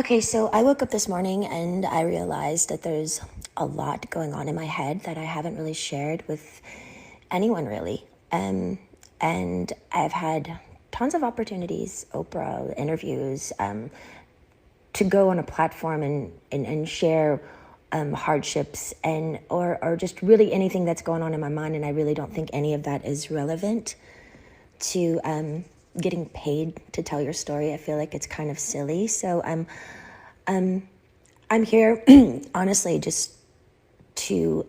Okay, so I woke up this morning and I realized that there's a lot going on in my head that I haven't really shared with anyone really. And I've had tons of opportunities, Oprah, interviews, to go on a platform and share hardships or just really anything that's going on in my mind. And I really don't think any of that is relevant to getting paid to tell your story. I feel like it's kind of silly. So I'm here honestly just to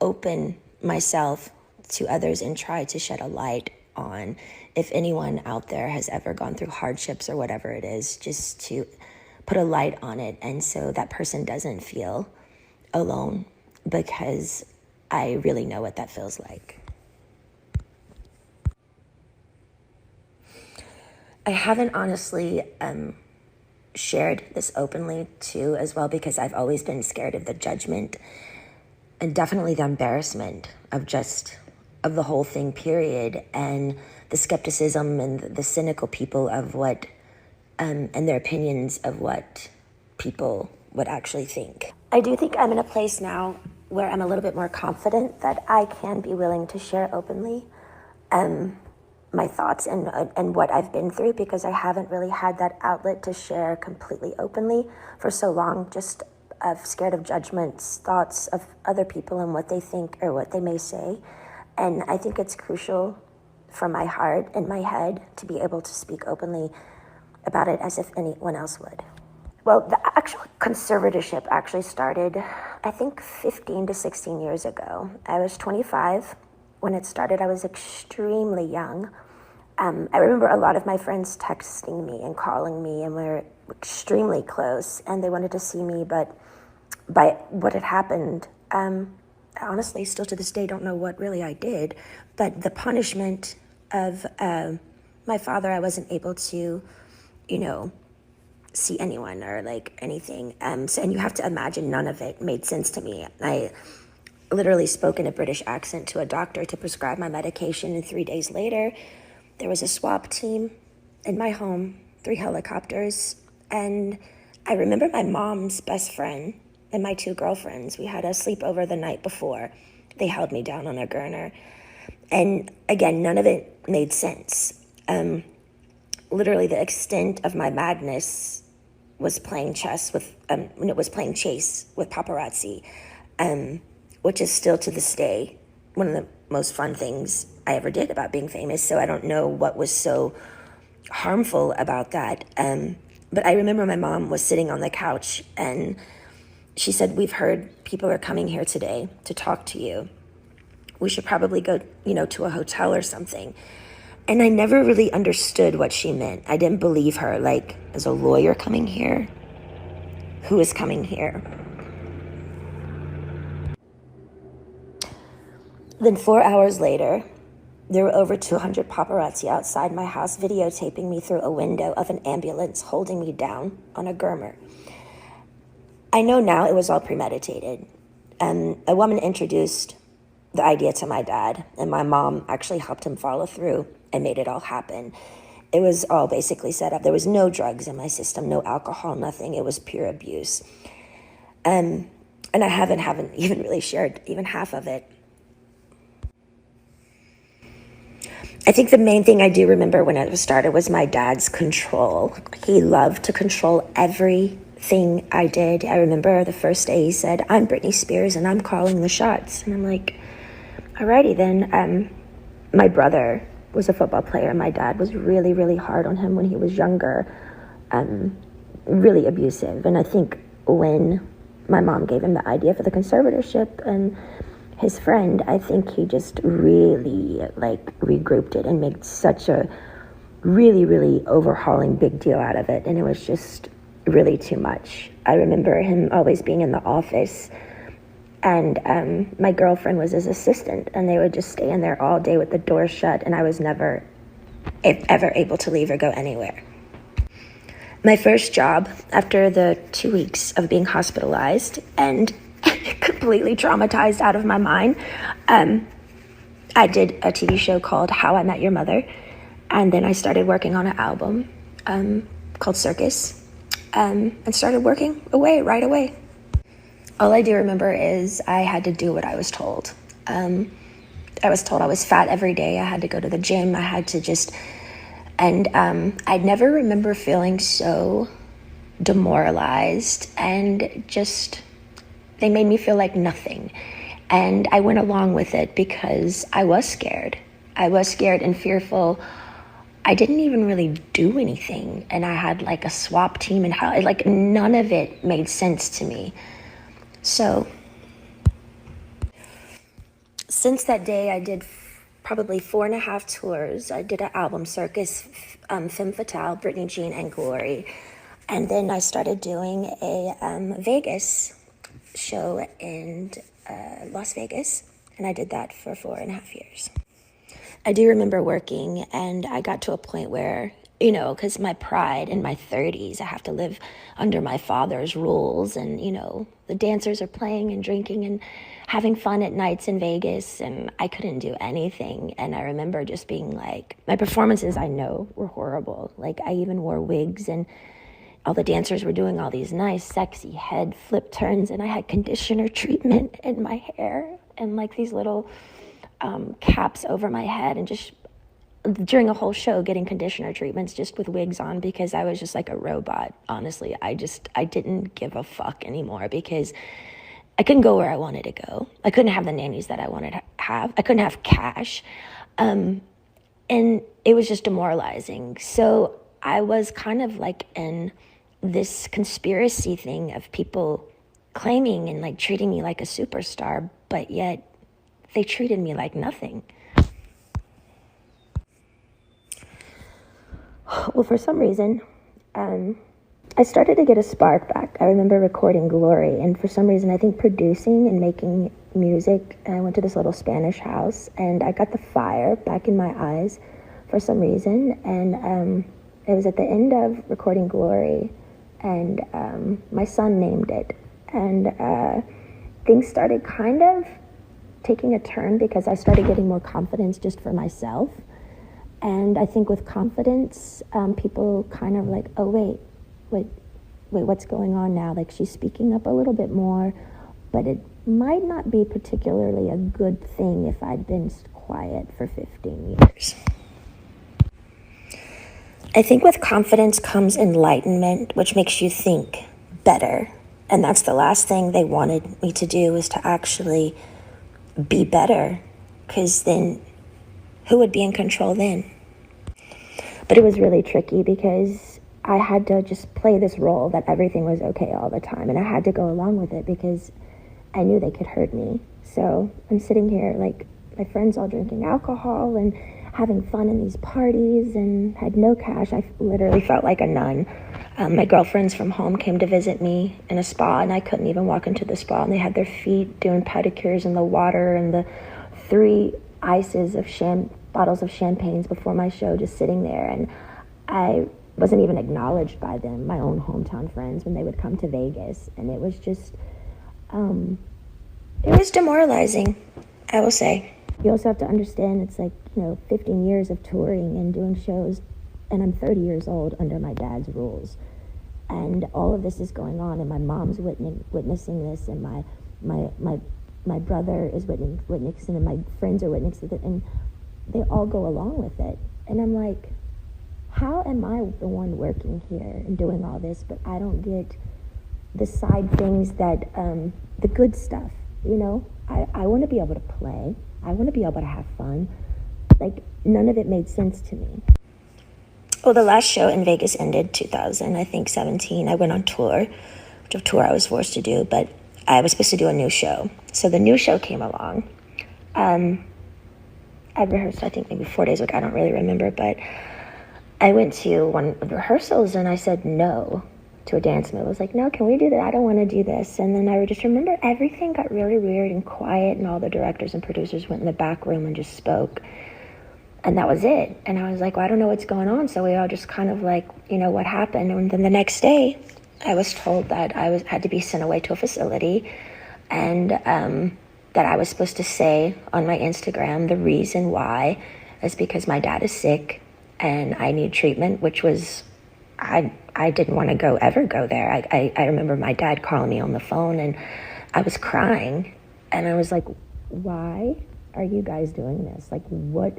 open myself to others and try to shed a light on if anyone out there has ever gone through hardships or whatever it is, just to put a light on it. And so that person doesn't feel alone, because I really know what that feels like. I haven't honestly shared this openly too as well, because I've always been scared of the judgment and definitely the embarrassment of the whole thing, period, and the skepticism and the cynical people of what and their opinions of what people would actually think. I do think I'm in a place now where I'm a little bit more confident that I can be willing to share openly my thoughts and what I've been through, because I haven't really had that outlet to share completely openly for so long, just scared of judgments, thoughts of other people and what they think or what they may say. And I think it's crucial for my heart and my head to be able to speak openly about it as if anyone else would. Well, the actual conservatorship actually started, I think, 15 to 16 years ago. I was 25 when it started. I was extremely young. I remember a lot of my friends texting me and calling me, and we were extremely close, and they wanted to see me, but by what had happened, I honestly still to this day don't know what really I did, but the punishment of my father, I wasn't able to, see anyone or like anything. And you have to imagine none of it made sense to me. I literally spoke in a British accent to a doctor to prescribe my medication, and 3 days later, there was a swap team in my home, 3 helicopters, and I remember my mom's best friend and my 2 girlfriends. We had a sleepover the night before. They held me down on a gurner. And again, none of it made sense. Literally, the extent of my madness was playing chess with, when it was playing chase with paparazzi, which is still to this day one of the most fun things I ever did about being famous. So I don't know what was so harmful about that. But I remember my mom was sitting on the couch and she said, "We've heard people are coming here today to talk to you. We should probably go, to a hotel or something." And I never really understood what she meant. I didn't believe her. Like, is a lawyer coming here? Who is coming here? Then 4 hours later, there were over 200 paparazzi outside my house videotaping me through a window of an ambulance, holding me down on a gurner. I know now it was all premeditated. A woman introduced the idea to my dad, and my mom actually helped him follow through and made it all happen. It was all basically set up. There was no drugs in my system, no alcohol, nothing. It was pure abuse. And I haven't even really shared even half of it. I think the main thing I do remember when it started was my dad's control. He loved to control everything I did. I remember the first day he said, "I'm Britney Spears and I'm calling the shots." And I'm like, alrighty then. My brother was a football player. My dad was really, really hard on him when he was younger, really abusive. And I think when my mom gave him the idea for the conservatorship and his friend, I think he just really regrouped it and made such a really, really overhauling big deal out of it. And it was just really too much. I remember him always being in the office, and my girlfriend was his assistant, and they would just stay in there all day with the door shut, and I was never ever able to leave or go anywhere. My first job after the 2 weeks of being hospitalized and completely traumatized out of my mind, I did a TV show called How I Met Your Mother, and then I started working on an album called Circus. and started working away right away. All I do remember is I had to do what I was told. I was told I was fat every day. I had to go to the gym. I had to just, and I never remember feeling so demoralized, and just, they made me feel like nothing. And I went along with it because I was scared. I was scared and fearful. I didn't even really do anything. And I had like a swap team and how, like, none of it made sense to me. So since that day, I did probably 4.5 tours. I did an album circus, Femme Fatale, Britney Jean, and Glory. And then I started doing a Vegas show in Las Vegas. And I did that for 4.5 years. I do remember working, and I got to a point where, you know, because my pride in my 30s, I have to live under my father's rules. And, you know, the dancers are playing and drinking and having fun at nights in Vegas, and I couldn't do anything. And I remember just being like, my performances, I know, were horrible. Like, I even wore wigs, and all the dancers were doing all these nice, sexy head flip turns, and I had conditioner treatment in my hair and like these little caps over my head, and just during a whole show getting conditioner treatments just with wigs on, because I was just like a robot. Honestly, I didn't give a fuck anymore, because I couldn't go where I wanted to go. I couldn't have the nannies that I wanted to have. I couldn't have cash. And it was just demoralizing. So I was kind of like in this conspiracy thing of people claiming and like treating me like a superstar, but yet they treated me like nothing. Well, for some reason, I started to get a spark back. I remember recording Glory, and for some reason, I think producing and making music, and I went to this little Spanish house, and I got the fire back in my eyes for some reason. And it was at the end of recording Glory, and my son named it. And things started kind of taking a turn, because I started getting more confidence just for myself. And I think with confidence, people kind of like, oh, wait, what's going on now? Like, she's speaking up a little bit more, but it might not be particularly a good thing if I'd been quiet for 15 years. I think with confidence comes enlightenment, which makes you think better. And that's the last thing they wanted me to do, is to actually be better, because then who would be in control then? But it was really tricky, because I had to just play this role that everything was okay all the time, and I had to go along with it because I knew they could hurt me. So I'm sitting here, like, my friends all drinking alcohol and having fun in these parties, and had no cash. I literally felt like a nun. My girlfriends from home came to visit me in a spa, and I couldn't even walk into the spa, and they had their feet doing pedicures in the water, and the 3 ices of bottles of champagnes before my show just sitting there. And I wasn't even acknowledged by them, my own hometown friends, when they would come to Vegas. And it was just, it was demoralizing, I will say. You also have to understand, it's like, 15 years of touring and doing shows, and I'm 30 years old under my dad's rules. And all of this is going on, and my mom's witnessing this, and my brother is witnessing, and my friends are witnessing it, and they all go along with it. And I'm like, how am I the one working here and doing all this, but I don't get the side things that, the good stuff, I want to be able to play. I want to be able to have fun. Like, none of it made sense to me. Well, the last show in Vegas ended 2017. I went on tour, which a tour I was forced to do, but I was supposed to do a new show. So the new show came along. I rehearsed, I think, maybe 4 days ago. I don't really remember, but I went to one of the rehearsals, and I said no to a dance move. I was like, no, can we do that? I don't want to do this. And then I just remember everything got really weird and quiet, and all the directors and producers went in the back room and just spoke. And that was it. And I was like, well, I don't know what's going on. So we all just kind of like, what happened? And then the next day, I was told that I had to be sent away to a facility, and that I was supposed to say on my Instagram the reason why is because my dad is sick and I need treatment, which was, I I didn't want to ever go there. I remember my dad calling me on the phone and I was crying and I was like, why are you guys doing this? Like, what?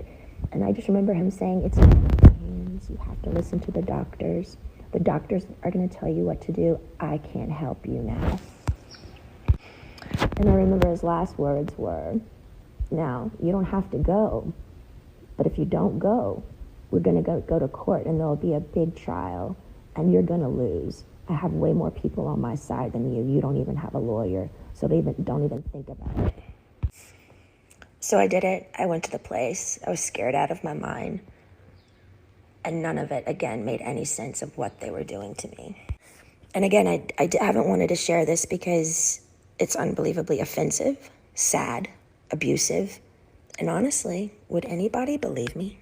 And I just remember him saying, it's not in your hands. You have to listen to the doctors. The doctors are going to tell you what to do. I can't help you now. And I remember his last words were, now, you don't have to go, but if you don't go, we're going to go to court and there'll be a big trial and you're going to lose. I have way more people on my side than you. You don't even have a lawyer, so don't even think about it. So I did it. I went to the place. I was scared out of my mind. And none of it, again, made any sense of what they were doing to me. And again, I haven't wanted to share this because it's unbelievably offensive, sad, abusive. And honestly, would anybody believe me?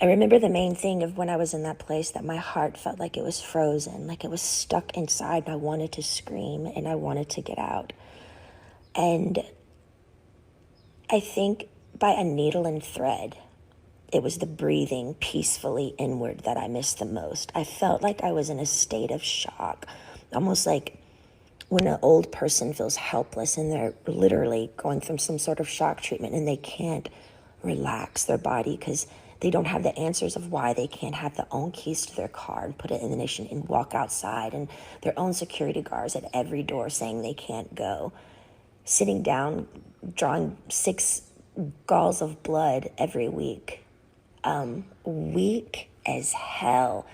I remember the main thing of when I was in that place that my heart felt like it was frozen, like it was stuck inside and I wanted to scream and I wanted to get out. And I think by a needle and thread, it was the breathing peacefully inward that I missed the most. I felt like I was in a state of shock, almost like when an old person feels helpless and they're literally going through some sort of shock treatment and they can't relax their body because they don't have the answers of why they can't have their own keys to their car and put it in the ignition and walk outside, and their own security guards at every door saying they can't go. Sitting down, drawing 6 galls of blood every week. Weak as hell.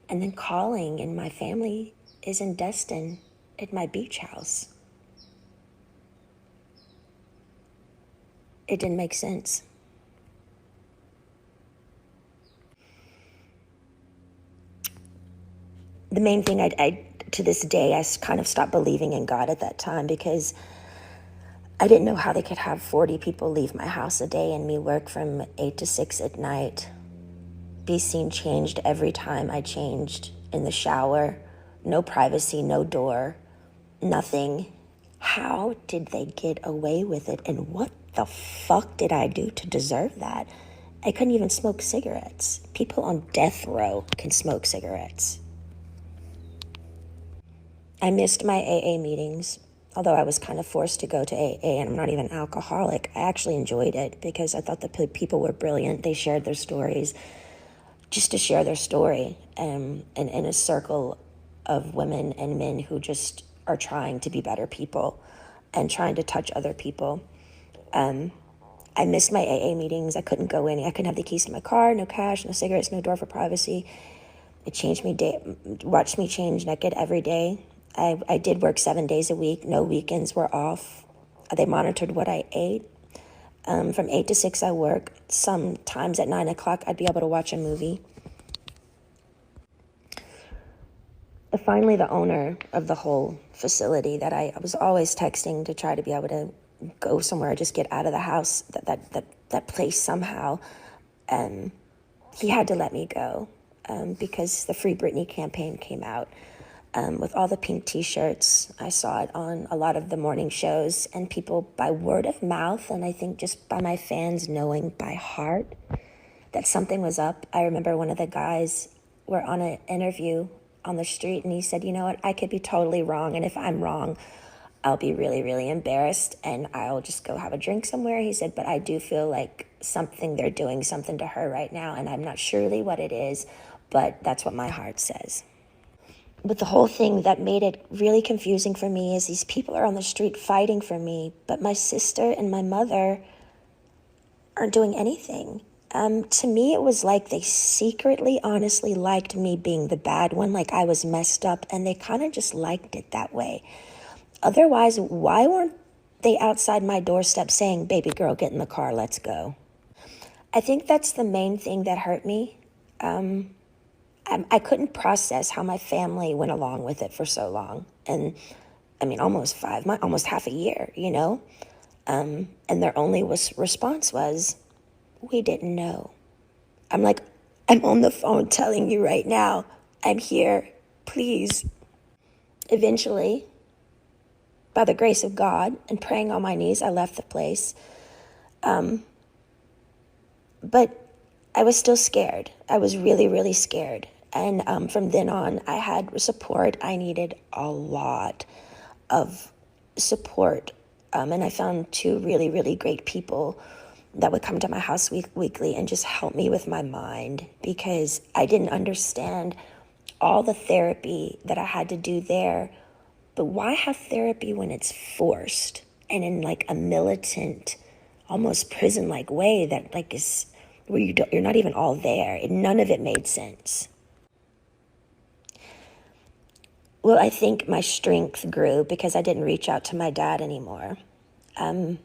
And then calling, and my family is in Destin at my beach house. It didn't make sense. The main thing, I to this day, I kind of stopped believing in God at that time because I didn't know how they could have 40 people leave my house a day and me work from 8 to 6 at night. Be seen changed every time I changed in the shower. No privacy, no door, nothing. How did they get away with it? And what the fuck did I do to deserve that? I couldn't even smoke cigarettes. People on death row can smoke cigarettes. I missed my AA meetings, although I was kind of forced to go to AA, and I'm not even an alcoholic. I actually enjoyed it because I thought the people were brilliant. They shared their stories just to share their story, and in a circle of women and men who just are trying to be better people and trying to touch other people. I missed my AA meetings. I couldn't go in. I couldn't have the keys to my car, no cash, no cigarettes, no door for privacy. It changed me, watched me change naked every day. I did work 7 days a week. No weekends were off. They monitored what I ate. From 8 to 6, I work. Sometimes at 9 o'clock, I'd be able to watch a movie. Finally, the owner of the whole facility that I was always texting to try to be able to go somewhere, just get out of the house, that place somehow, he had to let me go because the Free Britney campaign came out. With all the pink t-shirts, I saw it on a lot of the morning shows, and people by word of mouth, and I think just by my fans knowing by heart that something was up. I remember one of the guys were on an interview on the street, and he said, you know what, I could be totally wrong, and if I'm wrong, I'll be really, really embarrassed, and I'll just go have a drink somewhere. He said, but I do feel like they're doing something to her right now, and I'm not surely what it is, but that's what my heart says. But the whole thing that made it really confusing for me is these people are on the street fighting for me, but my sister and my mother aren't doing anything. To me, it was like they secretly, honestly liked me being the bad one, like I was messed up, and they kind of just liked it that way. Otherwise, why weren't they outside my doorstep saying, baby girl, get in the car, let's go? I think that's the main thing that hurt me. I couldn't process how my family went along with it for so long. And I mean, almost half a year, you know? And their only response was, we didn't know. I'm like, I'm on the phone telling you right now, I'm here, please. Eventually, by the grace of God and praying on my knees, I left the place. But I was still scared. I was really, really scared. And from then on, I had support. I needed a lot of support. And I found two really, really great people that would come to my house weekly and just help me with my mind, because I didn't understand all the therapy that I had to do there. But why have therapy when it's forced and in like a militant, almost prison-like way that like is where you're not even all there? None of it made sense. Well, I think my strength grew because I didn't reach out to my dad anymore. And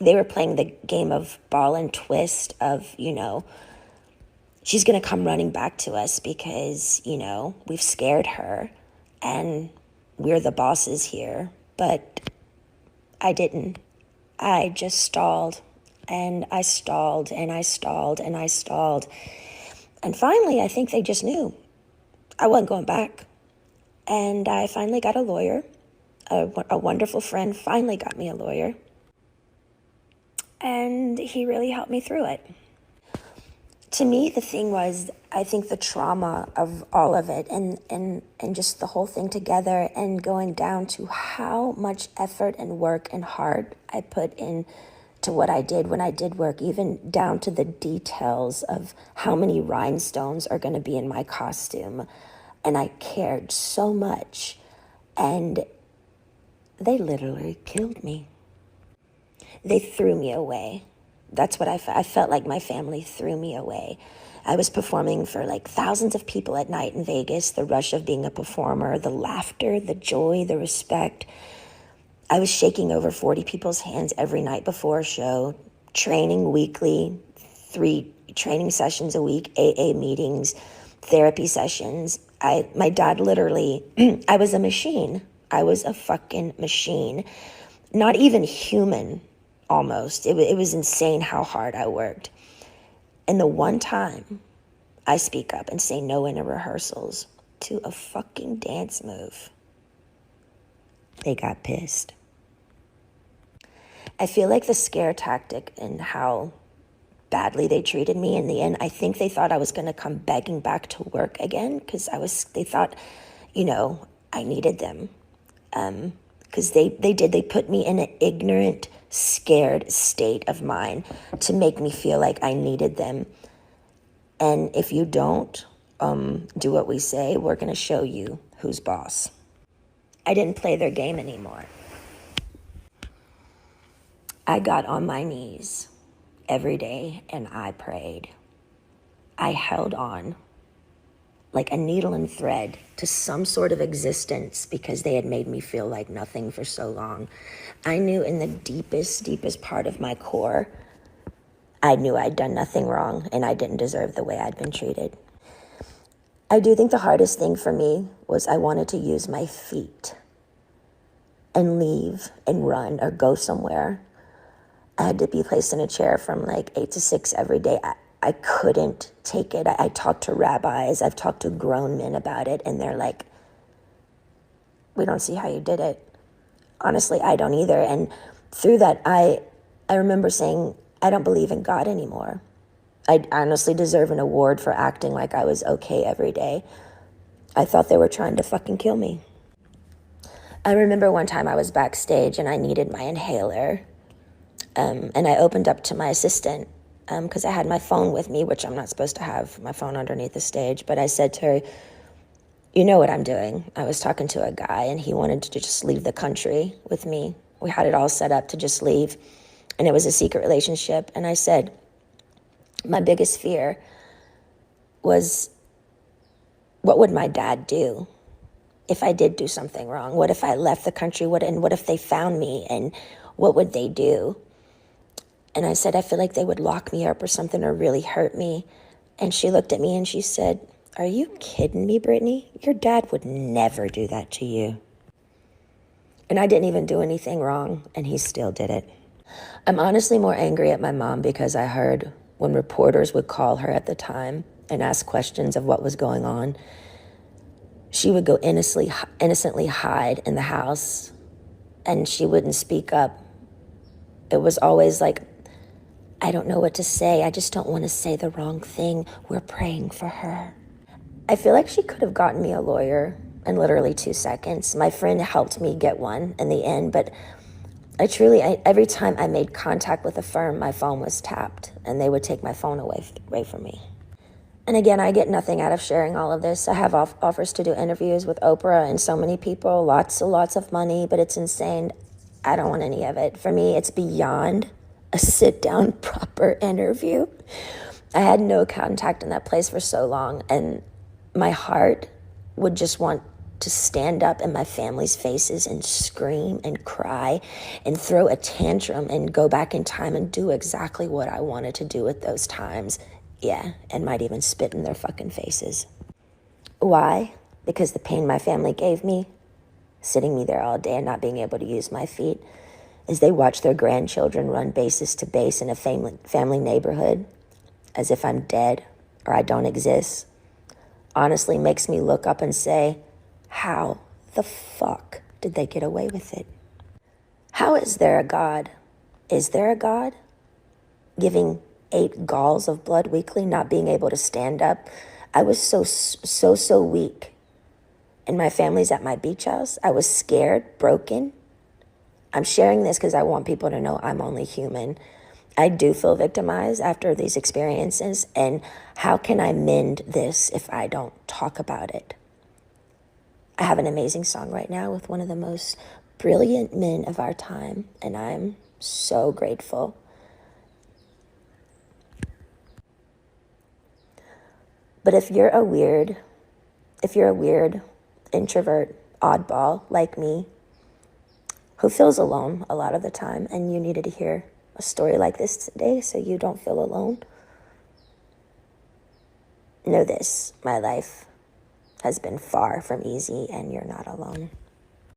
they were playing the game of ball and twist of, she's going to come running back to us because, we've scared her and we're the bosses here. But I didn't. I just stalled and I stalled and I stalled and I stalled. And finally, I think they just knew I wasn't going back. And I finally got a lawyer. A wonderful friend finally got me a lawyer. And he really helped me through it. To me, the thing was, I think the trauma of all of it and just the whole thing together and going down to how much effort and work and heart I put in to what I did when I did work, even down to the details of how many rhinestones are going to be in my costume. And I cared so much. And they literally killed me. They threw me away. That's what I felt like my family threw me away. I was performing for like thousands of people at night in Vegas, the rush of being a performer, the laughter, the joy, the respect. I was shaking over 40 people's hands every night before a show, training weekly, 3 training sessions a week, AA meetings, therapy sessions. My dad literally, I was a machine. I was a fucking machine. Not even human, almost. It was insane how hard I worked. And the one time I speak up and say no in the rehearsals to a fucking dance move, they got pissed. I feel like the scare tactic and how badly they treated me in the end, I think they thought I was going to come begging back to work again because they thought, I needed them. Because they put me in an ignorant, scared state of mind to make me feel like I needed them. And if you don't do what we say, we're going to show you who's boss. I didn't play their game anymore. I got on my knees every day and I prayed. I held on like a needle and thread to some sort of existence because they had made me feel like nothing for so long. I knew in the deepest, deepest part of my core, I knew I'd done nothing wrong and I didn't deserve the way I'd been treated. I do think the hardest thing for me was I wanted to use my feet and leave and run or go somewhere. I had to be placed in a chair from like 8 to 6 every day. I couldn't take it. I talked to rabbis. I've talked to grown men about it, and they're like, we don't see how you did it. Honestly, I don't either. And through that, I remember saying, I don't believe in God anymore. I honestly deserve an award for acting like I was okay every day. I thought they were trying to fucking kill me. I remember one time I was backstage and I needed my inhaler. And I opened up to my assistant because I had my phone with me, which I'm not supposed to have my phone underneath the stage. But I said to her, you know what I'm doing. I was talking to a guy and he wanted to just leave the country with me. We had it all set up to just leave. And it was a secret relationship. And I said, my biggest fear was, what would my dad do if I did do something wrong? What if I left the country? And what if they found me? And what would they do? And I said, I feel like they would lock me up or something or really hurt me. And she looked at me and she said, are you kidding me, Britney? Your dad would never do that to you. And I didn't even do anything wrong, and he still did it. I'm honestly more angry at my mom because I heard when reporters would call her at the time and ask questions of what was going on, she would go innocently hide in the house, and she wouldn't speak up. It was always like, I don't know what to say. I just don't want to say the wrong thing. We're praying for her. I feel like she could have gotten me a lawyer in literally 2 seconds. My friend helped me get one in the end, but every time I made contact with a firm, my phone was tapped and they would take my phone away from me. And again, I get nothing out of sharing all of this. I have offers to do interviews with Oprah and so many people, lots of money, but it's insane. I don't want any of it. For me, it's beyond a sit-down proper interview. I had no contact in that place for so long, and my heart would just want to stand up in my family's faces and scream and cry and throw a tantrum and go back in time and do exactly what I wanted to do at those times. Yeah, and might even spit in their fucking faces. Why? Because the pain my family gave me, sitting me there all day and not being able to use my feet, as they watch their grandchildren run bases to base in a family neighborhood, as if I'm dead or I don't exist, honestly makes me look up and say, how the fuck did they get away with it? How is there a God? Is there a God? Giving 8 galls of blood weekly, not being able to stand up. I was so weak. And my family's at my beach house. I was scared, broken. I'm sharing this because I want people to know I'm only human. I do feel victimized after these experiences, and how can I mend this if I don't talk about it? I have an amazing song right now with one of the most brilliant men of our time, and I'm so grateful. But if you're a weird introvert, oddball like me, who feels alone a lot of the time, and you needed to hear a story like this today so you don't feel alone, know this, my life has been far from easy, and you're not alone.